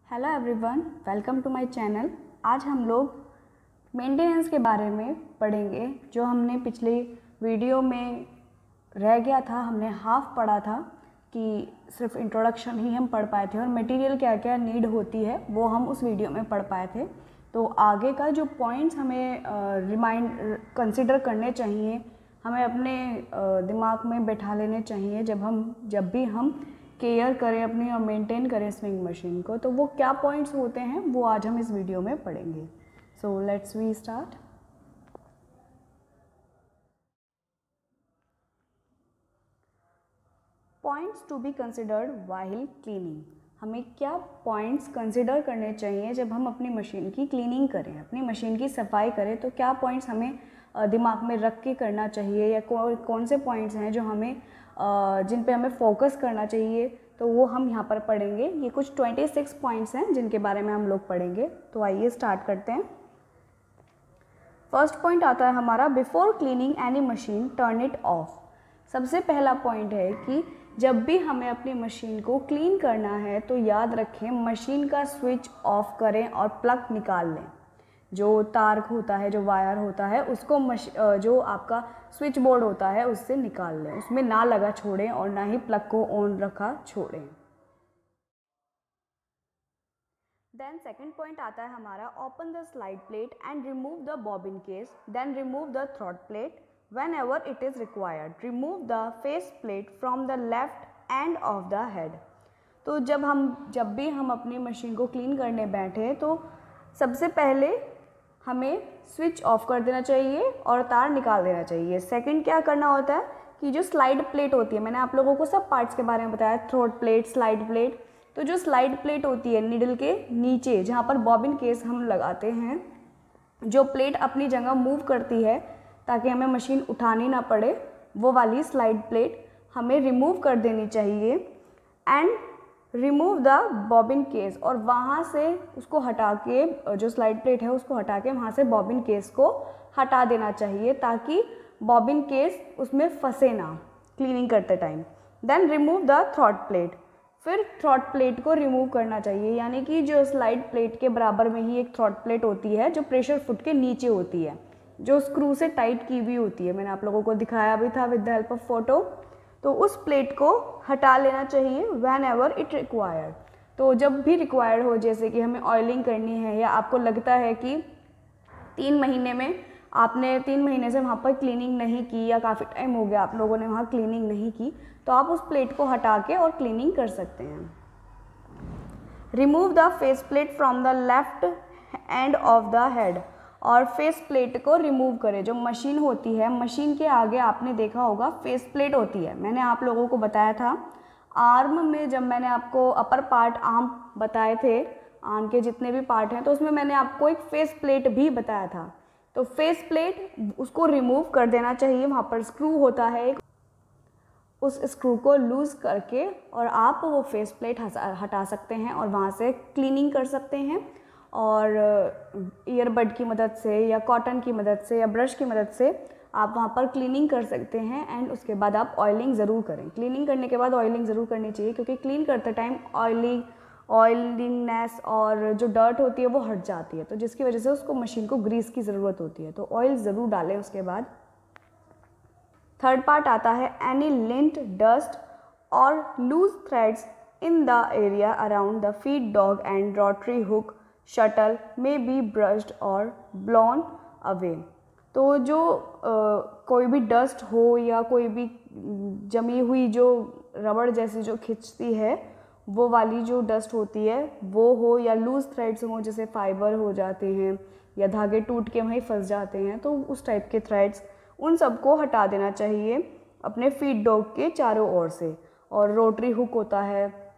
Hello everyone, welcome to my channel. आज हम लोग मेंटेनेंस के बारे में पढ़ेंगे। जो हमने पिछले वीडियो में रह गया था, हमने हाफ पढ़ा था कि सिर्फ इंट्रोडक्शन ही हम पढ़ पाए थे और मटेरियल क्या क्या नीड होती है वो हम उस वीडियो में पढ़ पाए थे। तो आगे का जो पॉइंट्स हमें कंसिडर करने चाहिए, हमें अपने दिमाग में बैठा लेने चाहिए जब भी हम केयर करें अपनी और मेंटेन करें स्विंग मशीन को, तो वो क्या पॉइंट्स होते हैं वो आज हम इस वीडियो में पढ़ेंगे। So let's we start. Points to be considered while cleaning. हमें क्या पॉइंट्स कंसिडर करने चाहिए जब हम अपनी मशीन की क्लीनिंग करें, अपनी मशीन की सफाई करें, तो क्या पॉइंट्स हमें दिमाग में रख के करना चाहिए या कौन से पॉइंट्स हैं जो हमें जिन पे हमें फोकस करना चाहिए, तो वो हम यहाँ पर पढ़ेंगे। ये कुछ 26 पॉइंट्स हैं जिनके बारे में हम लोग पढ़ेंगे। तो आइए स्टार्ट करते हैं। फर्स्ट पॉइंट आता है हमारा, before cleaning any machine turn it of. सबसे पहला पॉइंट है कि जब भी हमें अपनी मशीन को क्लीन करना है तो याद रखें मशीन का स्विच ऑफ करें और प्लग निकाल लें। जो तार होता है, जो वायर होता है, उसको जो आपका स्विच बोर्ड होता है उससे निकाल लें, उसमें ना लगा छोड़ें और ना ही प्लग को ऑन रखा छोड़ें। देन सेकंड पॉइंट आता है हमारा, open the slide plate and remove the bobbin case, then remove the throat plate whenever it is required. Remove the face plate from the left end of the head. तो जब भी हम अपनी machine को clean करने बैठे तो सबसे पहले हमें स्विच ऑफ कर देना चाहिए और तार निकाल देना चाहिए। सेकंड क्या करना होता है कि जो स्लाइड प्लेट होती है, मैंने आप लोगों को सब पार्ट्स के बारे में बताया, थ्रोट प्लेट, स्लाइड प्लेट। तो जो स्लाइड प्लेट होती है निडल के नीचे जहाँ पर बॉबिन केस हम लगाते हैं, जो प्लेट अपनी जगह मूव करती है ताकि हमें मशीन उठानी ना पड़े, वो वाली स्लाइड प्लेट हमें रिमूव कर देनी चाहिए। And remove the bobbin case, और वहाँ से उसको हटा के, जो स्लाइड प्लेट है उसको हटा के वहाँ से बॉबिन केस को हटा देना चाहिए ताकि बॉबिन केस उसमें फंसे ना क्लीनिंग करते time. Then remove the throat plate, फिर थ्रॉट प्लेट को रिमूव करना चाहिए, यानी कि जो स्लाइड प्लेट के बराबर में ही एक थ्रॉट प्लेट होती है जो प्रेशर फुट के नीचे होती है, जो स्क्रू से टाइट की हुई होती है। मैंने आप लोगों को दिखाया भी था with the help of photo. तो उस प्लेट को हटा लेना चाहिए व्हेन एवर इट रिक्वायर्ड। तो जब भी रिक्वायर्ड हो, जैसे कि हमें ऑयलिंग करनी है या आपको लगता है कि 3 महीने में आपने 3 महीने से वहाँ पर क्लीनिंग नहीं की या काफ़ी टाइम हो गया आप लोगों ने वहाँ क्लीनिंग नहीं की, तो आप उस प्लेट को हटा के और क्लीनिंग कर सकते हैं। Remove the face plate from the left end of the head, और फेस प्लेट को रिमूव करें। जो मशीन होती है, मशीन के आगे आपने देखा होगा फेस प्लेट होती है। मैंने आप लोगों को बताया था आर्म में, जब मैंने आपको अपर पार्ट आर्म बताए थे, आर्म के जितने भी पार्ट हैं, तो उसमें मैंने आपको एक फेस प्लेट भी बताया था। तो फेस प्लेट उसको रिमूव कर देना चाहिए। वहाँ पर स्क्रू होता है, उस स्क्रू को लूज़ करके और आप वो फेस प्लेट हटा सकते हैं और वहाँ से क्लीनिंग कर सकते हैं। और ईयरबड की मदद से या कॉटन की मदद से या ब्रश की मदद से आप वहाँ पर क्लीनिंग कर सकते हैं। एंड उसके बाद आप ऑयलिंग ज़रूर करें। क्लीनिंग करने के बाद ऑयलिंग ज़रूर करनी चाहिए, क्योंकि क्लीन करते टाइम ऑयलिंगनेस और जो डर्ट होती है वो हट जाती है, तो जिसकी वजह से उसको मशीन को ग्रीस की ज़रूरत होती है। तो ऑयल ज़रूर डालें उसके बाद। थर्ड पार्ट आता है, एनी लिंट, डस्ट और loose threads in the area around the feed dog and rotary hook shuttle में बी ब्रश्ड और ब्लोन अवे। तो जो कोई भी डस्ट हो या कोई भी जमी हुई जो रबड़ जैसी जो खिंचती है, वो वाली जो डस्ट होती है वो हो, या लूज थ्रेड्स हो जैसे फाइबर हो जाते हैं या धागे टूट के वहीं फंस जाते हैं, तो उस टाइप के थ्रेड्स, उन सबको हटा देना चाहिए अपने फीड डॉग के चारों ओर से। और रोटरी हुक होता है,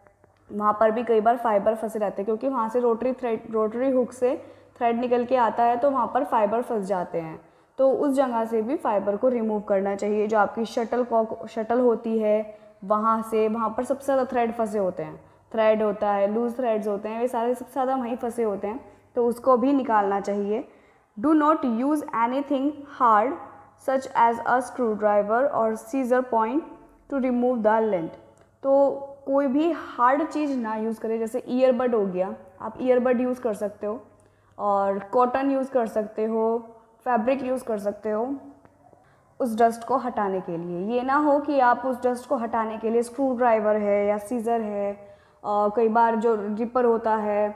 वहाँ पर भी कई बार फाइबर फंसे रहते हैं, क्योंकि वहाँ से रोटरी हुक से थ्रेड निकल के आता है, तो वहाँ पर फाइबर फंस जाते हैं। तो उस जगह से भी फाइबर को रिमूव करना चाहिए। जो आपकी शटल होती है वहाँ पर सबसे ज़्यादा थ्रेड फंसे होते हैं, थ्रेड होता है, लूज थ्रेड्स होते हैं, वे सारे सबसे ज़्यादा वहीं फंसे होते हैं, तो उसको भी निकालना चाहिए। Do not use anything hard such as a screwdriver और scissor point to remove the length. तो कोई भी हार्ड चीज़ ना यूज़ करें, जैसे ईयरबड हो गया, आप ईयरबड यूज़ कर सकते हो और कॉटन यूज़ कर सकते हो, फैब्रिक यूज़ कर सकते हो उस डस्ट को हटाने के लिए। ये ना हो कि आप उस डस्ट को हटाने के लिए स्क्रू ड्राइवर है या सीज़र है, कई बार जो रिपर होता है,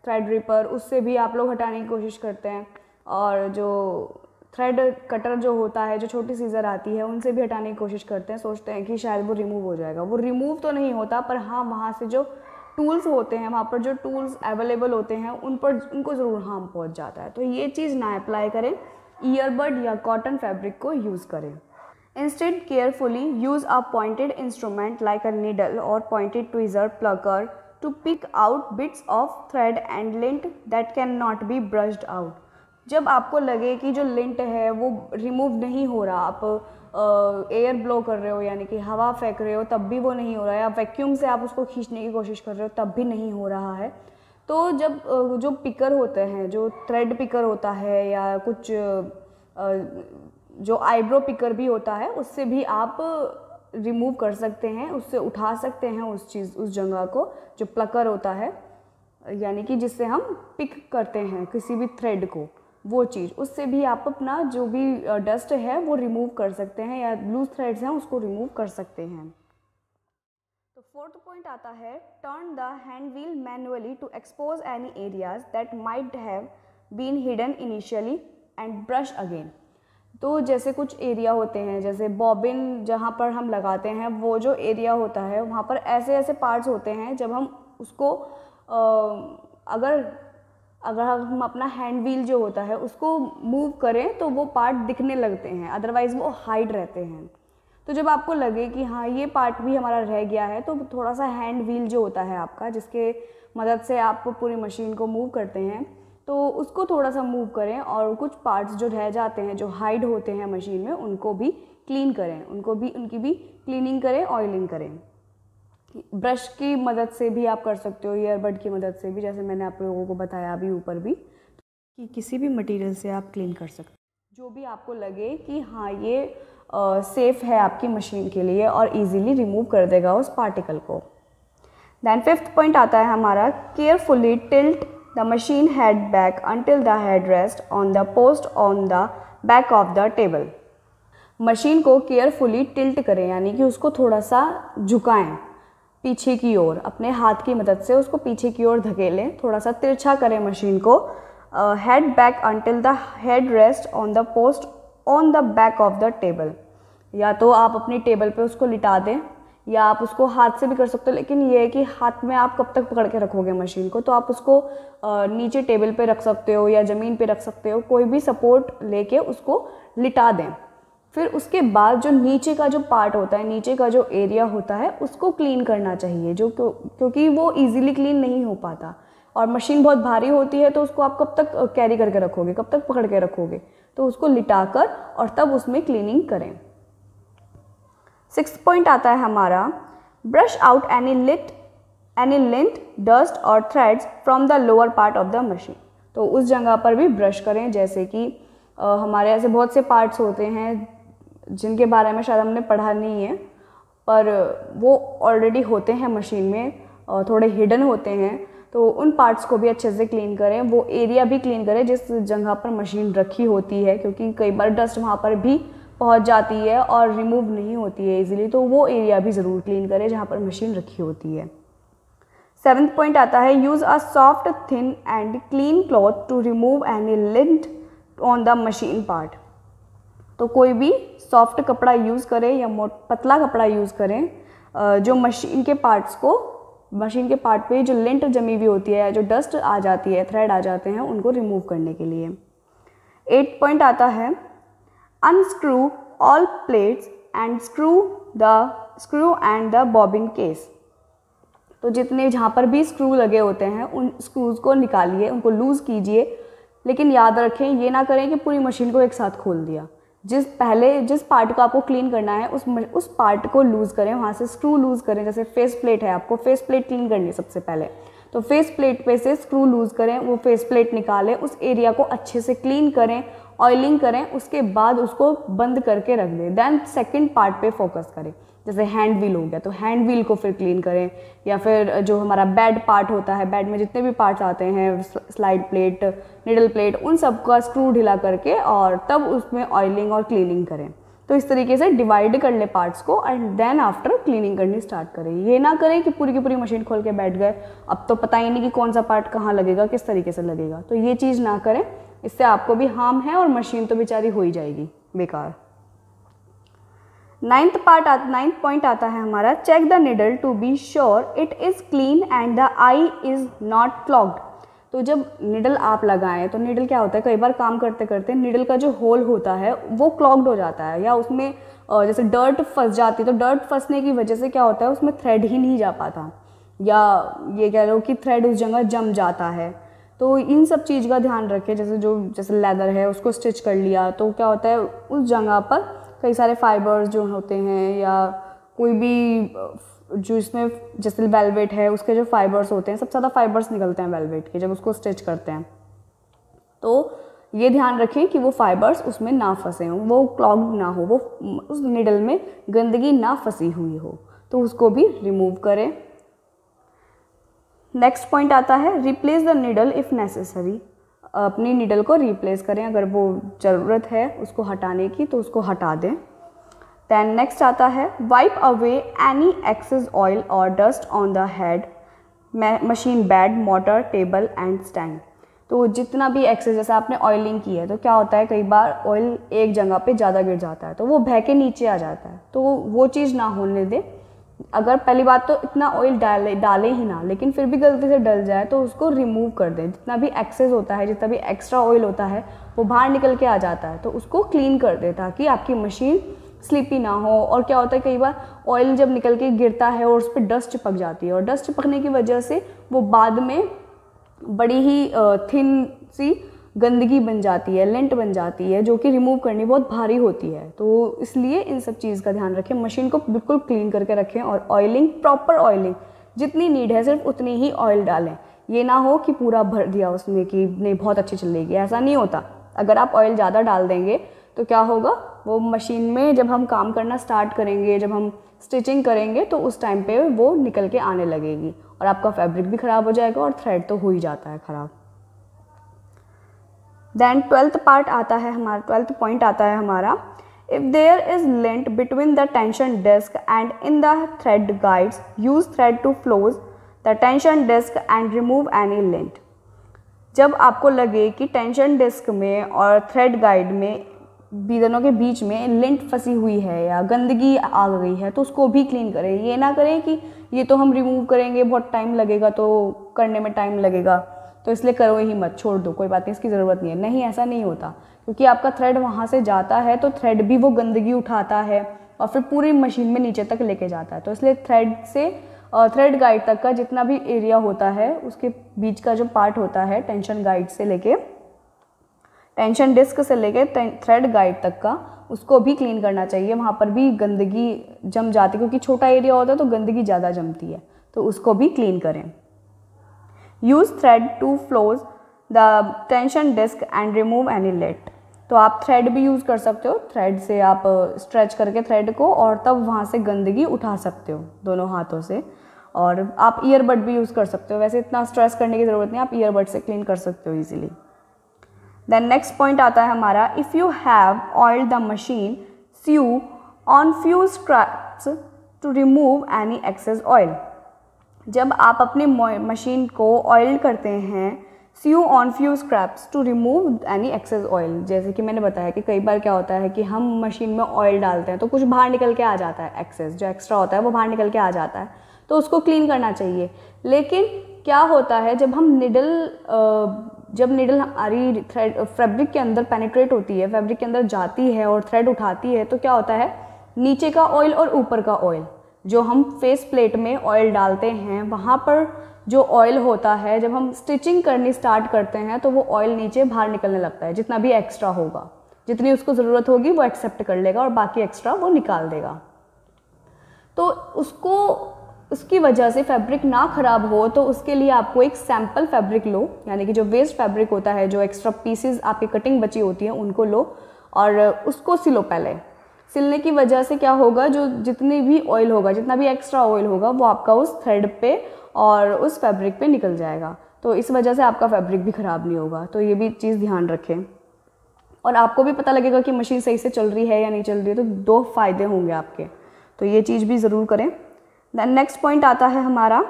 थ्रेड रिपर, उससे भी आप लोग हटाने की कोशिश करते हैं, और जो थ्रेड कटर जो होता है, जो छोटी सीज़र आती है, उनसे भी हटाने की कोशिश करते हैं, सोचते हैं कि शायद वो रिमूव हो जाएगा। वो रिमूव तो नहीं होता, पर हाँ वहाँ से जो टूल्स होते हैं, वहाँ पर जो टूल्स अवेलेबल होते हैं उनको ज़रूर हार्म पहुँच जाता है। तो ये चीज़ ना अप्लाई करें, ईयरबड या कॉटन फैब्रिक को यूज़ करें। Instead, carefully use a pointed instrument like a needle or pointed tweezer plucker to pick out bits of thread and lint that cannot be brushed out. जब आपको लगे कि जो lint है वो रिमूव नहीं हो रहा, आप एयर ब्लो कर रहे हो यानी कि हवा फेंक रहे हो तब भी वो नहीं हो रहा है, या वैक्यूम से आप उसको खींचने की कोशिश कर रहे हो तब भी नहीं हो रहा है, तो जब जो पिकर होते हैं, जो थ्रेड पिकर होता है या कुछ जो आईब्रो पिकर भी होता है, उससे भी आप रिमूव कर सकते हैं, उससे उठा सकते हैं उस जगह को, जो प्लकर होता है यानी कि जिससे हम पिक करते हैं किसी भी थ्रेड को, वो चीज़, उससे भी आप अपना जो भी डस्ट है वो रिमूव कर सकते हैं, या लूज थ्रेड्स हैं उसको रिमूव कर सकते हैं। तो फोर्थ पॉइंट आता है, turn the hand wheel manually to expose any areas that might have been hidden initially and brush again. तो जैसे कुछ एरिया होते हैं, जैसे बॉबिन जहाँ पर हम लगाते हैं, वो जो एरिया होता है वहाँ पर ऐसे ऐसे पार्ट्स होते हैं, जब हम उसको अगर हम अपना हैंड व्हील जो होता है उसको मूव करें तो वो पार्ट दिखने लगते हैं, अदरवाइज़ वो हाइड रहते हैं। तो जब आपको लगे कि हाँ ये पार्ट भी हमारा रह गया है, तो थोड़ा सा हैंड व्हील जो होता है आपका, जिसके मदद से आप पूरी मशीन को मूव करते हैं, तो उसको थोड़ा सा मूव करें और कुछ पार्ट्स जो रह जाते हैं, जो हाइड होते हैं मशीन में, उनको भी क्लीन करें, उनकी भी क्लीनिंग करें, ऑयलिंग करें। ब्रश की मदद से भी आप कर सकते हो, ईयरबड की मदद से भी, जैसे मैंने आप लोगों को बताया अभी ऊपर भी, कि किसी भी मटेरियल से आप क्लीन कर सकते हो जो भी आपको लगे कि हाँ ये सेफ़ है आपकी मशीन के लिए और इजीली रिमूव कर देगा उस पार्टिकल को। देन फिफ्थ पॉइंट आता है हमारा, carefully tilt the machine head back until the headrest on the post on the back of the table। Machine को केयरफुली टिल्ट करें, यानी कि उसको थोड़ा सा झुकाएं पीछे की ओर, अपने हाथ की मदद से उसको पीछे की ओर धकेलें, थोड़ा सा तिरछा करें मशीन को। Head back until the headrest on the post on the back of the table। या तो आप अपनी टेबल पे उसको लिटा दें, या आप उसको हाथ से भी कर सकते हो, लेकिन ये है कि हाथ में आप कब तक पकड़ के रखोगे मशीन को, तो आप उसको नीचे टेबल पे रख सकते हो या ज़मीन पे रख सकते हो, कोई भी सपोर्ट लेके उसको लिटा दें। फिर उसके बाद जो नीचे का जो पार्ट होता है, नीचे का जो एरिया होता है, उसको क्लीन करना चाहिए, जो क्योंकि वो ईजिली क्लीन नहीं हो पाता और मशीन बहुत भारी होती है, तो उसको आप कब तक कैरी करके रखोगे, कब तक पकड़ के रखोगे, तो उसको लिटा कर और तब उसमें क्लीनिंग करें। सिक्स्थ पॉइंट आता है हमारा, brush out any lint dust और threads from the lower part of the machine. तो उस जगह पर भी ब्रश करें, जैसे कि हमारे ऐसे बहुत से पार्ट्स होते हैं जिनके बारे में शायद हमने पढ़ा नहीं है, पर वो ऑलरेडी होते हैं मशीन में, थोड़े हिडन होते हैं, तो उन पार्ट्स को भी अच्छे से क्लीन करें, वो एरिया भी क्लीन करें जिस जगह पर मशीन रखी होती है, क्योंकि कई बार डस्ट वहाँ पर भी पहुंच जाती है और रिमूव नहीं होती है इजीली, तो वो एरिया भी ज़रूर क्लीन करें जहाँ पर मशीन रखी होती है। सेवन्थ पॉइंट आता है, use a soft thin and clean cloth to remove any lint on the machine part. तो कोई भी सॉफ्ट कपड़ा यूज़ करें या पतला कपड़ा यूज़ करें, जो मशीन के पार्ट पे जो लिंट जमी हुई होती है, जो डस्ट आ जाती है, थ्रेड आ जाते हैं, उनको रिमूव करने के लिए। 8 पॉइंट आता है, unscrew all plates and screw and the bobbin case। तो जितने जहाँ पर भी स्क्रू लगे होते हैं उन स्क्रूज को निकालिए, उनको लूज़ कीजिए, लेकिन याद रखें ये ना करें कि पूरी मशीन को एक साथ खोल दिया। जिस पार्ट को आपको क्लीन करना है उस पार्ट को लूज़ करें, वहाँ से स्क्रू लूज़ करें। जैसे फेस प्लेट है, आपको फेस प्लेट क्लीन करनी है सबसे पहले, तो फेस प्लेट पे से स्क्रू लूज़ करें, वो फेस प्लेट निकालें, उस एरिया को अच्छे से क्लीन करें, ऑयलिंग करें, उसके बाद उसको बंद करके रख दें। देन सेकंड पार्ट पे फोकस करें। जैसे हैंड व्हील हो गया तो हैंड व्हील को फिर क्लीन करें, या फिर जो हमारा बेड पार्ट होता है, बेड में जितने भी पार्ट्स आते हैं, स्लाइड प्लेट, निडल प्लेट, उन सब का स्क्रू ढीला करके और तब उसमें ऑयलिंग और क्लीनिंग करें। तो इस तरीके से डिवाइड कर ले पार्ट्स को एंड देन आफ्टर क्लीनिंग करनी स्टार्ट करें। ये ना करें कि पूरी की पूरी मशीन खोल के बैठ गए, अब तो पता ही नहीं कि कौन सा पार्ट कहाँ लगेगा, किस तरीके से लगेगा। तो ये चीज़ ना करें, इससे आपको भी हार्म है और मशीन तो बेचारी हो ही जाएगी बेकार। नाइन्थ पॉइंट आता है हमारा, check the needle to be sure it is clean and the eye is not clogged. तो जब निडल आप लगाएं तो निडल क्या होता है, कई बार काम करते करते निडल का जो होल होता है वो क्लॉग्ड हो जाता है, या उसमें जैसे डर्ट फंस जाती है, तो डर्ट फंसने की वजह से क्या होता है उसमें थ्रेड ही नहीं जा पाता, या ये कह लो कि थ्रेड उस जगह जम जाता है। तो इन सब चीज़ का ध्यान रखें। जैसे लेदर है उसको स्टिच कर लिया तो क्या होता है उस जगह पर कई सारे फाइबर्स जो होते हैं, या कोई भी जो इसमें जैसे वेलवेट है उसके जो फाइबर्स होते हैं, सबसे ज़्यादा फाइबर्स निकलते हैं वेलवेट के जब उसको स्टिच करते हैं। तो ये ध्यान रखें कि वो फाइबर्स उसमें ना फंसे हों, वो क्लॉग्ड ना हो, वो उस निडल में गंदगी ना फंसी हुई हो, तो उसको भी रिमूव करें। नेक्स्ट पॉइंट आता है, replace the needle if necessary. अपनी निडल को रिप्लेस करें, अगर वो ज़रूरत है उसको हटाने की तो उसको हटा दें। दैन नेक्स्ट आता है, wipe away any excess oil और dust on the head, machine bed, motor, table and stand. तो जितना भी एक्सेस, जैसे आपने ऑयलिंग की है तो क्या होता है कई बार ऑयल एक जगह पे ज़्यादा गिर जाता है तो वो बह के नीचे आ जाता है, तो वो चीज़ ना होने दें। अगर पहली बात तो इतना ऑयल डालें ही ना, लेकिन फिर भी गलती से डल जाए तो उसको रिमूव कर दें। जितना भी एक्सेस होता है, जितना भी एक्स्ट्रा ऑयल होता है वो बाहर निकल के आ जाता है, तो उसको क्लीन कर दें ताकि आपकी मशीन स्लिपी ना हो। और क्या होता है कई बार ऑयल जब निकल के गिरता है और उस पर डस्ट चिपक जाती है, और डस्ट चिपकने की वजह से वो बाद में बड़ी ही थिन सी गंदगी बन जाती है, लिंट बन जाती है, जो कि रिमूव करनी बहुत भारी होती है। तो इसलिए इन सब चीज़ का ध्यान रखें, मशीन को बिल्कुल क्लीन करके रखें, और ऑयलिंग, प्रॉपर ऑयलिंग जितनी नीड है सिर्फ उतनी ही ऑयल डालें। ये ना हो कि पूरा भर दिया उसमें कि नहीं बहुत अच्छी चलेगी, ऐसा नहीं होता। अगर आप ऑयल ज़्यादा डाल देंगे तो क्या होगा, वो मशीन में जब हम काम करना स्टार्ट करेंगे, जब हम स्टिचिंग करेंगे तो उस टाइम पे वो निकल के आने लगेगी और आपका फैब्रिक भी ख़राब हो जाएगा और थ्रेड तो हो ही जाता है ख़राब। देन 12th पॉइंट आता है हमारा, if there is lint between the tension disc and in the thread guides, use thread to floss the tension disc and remove any lint. जब आपको लगे कि टेंशन डिस्क में और थ्रेड गाइड में दोनों के बीच में लिंट फंसी हुई है या गंदगी आ गई है तो उसको भी क्लीन करें। ये ना करें कि ये तो हम रिमूव करेंगे, बहुत टाइम लगेगा, तो करने में टाइम लगेगा तो इसलिए करो ही मत, छोड़ दो, कोई बात नहीं, इसकी ज़रूरत नहीं है। नहीं, ऐसा नहीं होता, क्योंकि आपका थ्रेड वहाँ से जाता है तो थ्रेड भी वो गंदगी उठाता है और फिर पूरी मशीन में नीचे तक लेके जाता है। तो इसलिए थ्रेड गाइड तक का जितना भी एरिया होता है, उसके बीच का जो पार्ट होता है टेंशन गाइड से लेके, टेंशन डिस्क से लेके थ्रेड गाइड तक का, उसको भी क्लीन करना चाहिए। वहाँ पर भी गंदगी जम जाती है, क्योंकि छोटा एरिया होता है तो गंदगी ज़्यादा जमती है, तो उसको भी क्लीन करें। Use thread to floss the tension disc and remove any lint. तो आप थ्रेड भी यूज़ कर सकते हो, थ्रेड से आप स्ट्रेच करके थ्रेड को और तब वहाँ से गंदगी उठा सकते हो दोनों हाथों से। और आप ईयरबड भी यूज़ कर सकते हो, वैसे इतना स्ट्रेस करने की ज़रूरत नहीं, आप ईयरबड से क्लीन कर सकते हो ईजिली। देन नेक्स्ट पॉइंट आता है हमारा, if you have oiled the machine, sew on few scraps to remove any excess oil. जब आप अपनी मशीन को ऑयल करते हैं, sew on few scraps to remove any excess oil. जैसे कि मैंने बताया कि कई बार क्या होता है कि हम मशीन में ऑयल डालते हैं तो कुछ बाहर निकल के आ जाता है, एक्सेस जो एक्स्ट्रा होता है वो बाहर निकल के आ जाता है, तो उसको क्लीन करना चाहिए। लेकिन क्या होता है जब निडल हमारी फैब्रिक के अंदर पेनिट्रेट होती है, फैब्रिक के अंदर जाती है और थ्रेड उठाती है, तो क्या होता है नीचे का ऑयल और ऊपर का ऑयल, जो हम फेस प्लेट में ऑयल डालते हैं वहाँ पर जो ऑयल होता है, जब हम स्टिचिंग करनी स्टार्ट करते हैं तो वो ऑयल नीचे बाहर निकलने लगता है। जितना भी एक्स्ट्रा होगा, जितनी उसको ज़रूरत होगी वो एक्सेप्ट कर लेगा और बाकी एक्स्ट्रा वो निकाल देगा। तो उसकी वजह से फैब्रिक ना ख़राब हो तो उसके लिए आपको एक सैम्पल फैब्रिक लो, यानी कि जो वेस्ट फैब्रिक होता है, जो एक्स्ट्रा पीसेस आपकी कटिंग बची होती है उनको लो और उसको सिलो। पहले सिलने की वजह से क्या होगा, जो जितनी भी ऑयल होगा, जितना भी एक्स्ट्रा ऑयल होगा वो आपका उस थ्रेड पे और उस फैब्रिक पे निकल जाएगा। तो इस वजह से आपका फैब्रिक भी ख़राब नहीं होगा। तो ये भी चीज़ ध्यान रखें और आपको भी पता लगेगा कि मशीन सही से चल रही है या नहीं चल रही है। तो 2 फ़ायदे होंगे आपके, तो ये चीज़ भी ज़रूर करें। देन नेक्स्ट पॉइंट आता है हमारा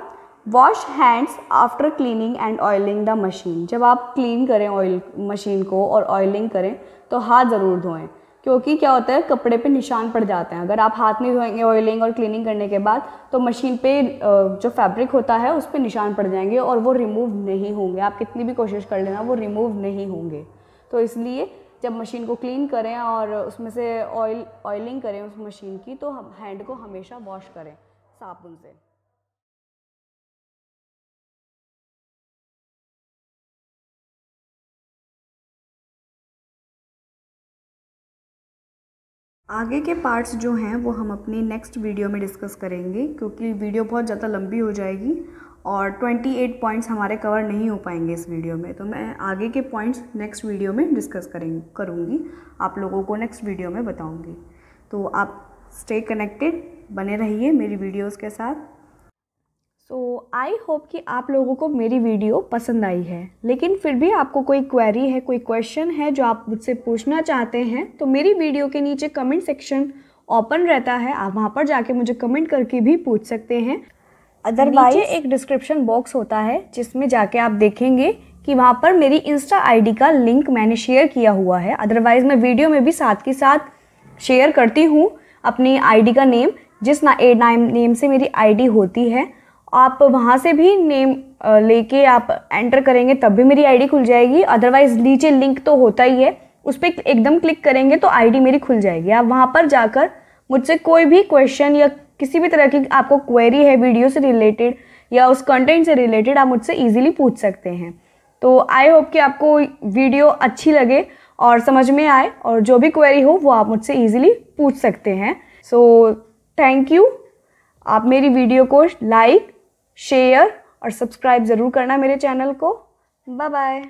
wash hands after cleaning and oiling the machine. जब आप क्लीन करें ऑयल मशीन को और ऑयलिंग करें तो हाथ ज़रूर धोएं, क्योंकि क्या होता है कपड़े पे निशान पड़ जाते हैं। अगर आप हाथ नहीं धोएंगे ऑयलिंग और क्लीनिंग करने के बाद तो मशीन पे जो फैब्रिक होता है उस पर निशान पड़ जाएंगे और वो रिमूव नहीं होंगे। आप कितनी भी कोशिश कर लेना वो रिमूव नहीं होंगे। तो इसलिए जब मशीन को क्लीन करें और उसमें से ऑयलिंग करें उस मशीन की, तो हम हैंड को हमेशा वॉश करें साबुन से। आगे के पार्ट्स जो हैं वो हम अपनी नेक्स्ट वीडियो में डिस्कस करेंगे, क्योंकि वीडियो बहुत ज़्यादा लंबी हो जाएगी और 28 पॉइंट्स हमारे कवर नहीं हो पाएंगे इस वीडियो में। तो मैं आगे के पॉइंट्स नेक्स्ट वीडियो में डिस्कस करूँगी, आप लोगों को नेक्स्ट वीडियो में बताऊँगी। तो आप स्टे कनेक्टेड, बने रहिए मेरी वीडियोज़ के साथ। सो आई होप कि आप लोगों को मेरी वीडियो पसंद आई है, लेकिन फिर भी आपको कोई क्वेरी है, कोई क्वेश्चन है जो आप मुझसे पूछना चाहते हैं, तो मेरी वीडियो के नीचे कमेंट सेक्शन ओपन रहता है, आप वहाँ पर जाके मुझे कमेंट करके भी पूछ सकते हैं। अदरवाइज एक डिस्क्रिप्शन बॉक्स होता है जिसमें जाके आप देखेंगे कि वहाँ पर मेरी इंस्टा आईडी का लिंक मैंने शेयर किया हुआ है। अदरवाइज़ मैं वीडियो में भी साथ के साथ शेयर करती हूँ अपनी आईडी का नेम, जिस नेम से मेरी आईडी होती है। आप वहाँ से भी नेम लेके आप एंटर करेंगे तब भी मेरी आईडी खुल जाएगी। अदरवाइज़ नीचे लिंक तो होता ही है, उस पर एकदम क्लिक करेंगे तो आईडी मेरी खुल जाएगी। आप वहाँ पर जाकर मुझसे कोई भी क्वेश्चन या किसी भी तरह की आपको क्वेरी है वीडियो से रिलेटेड या उस कंटेंट से रिलेटेड, आप मुझसे ईजिली पूछ सकते हैं। तो आई होप कि आपको वीडियो अच्छी लगे और समझ में आए, और जो भी क्वेरी हो वो आप मुझसे ईजिली पूछ सकते हैं। So thank you. आप मेरी वीडियो को लाइक, शेयर और सब्सक्राइब ज़रूर करना मेरे चैनल को। Bye bye.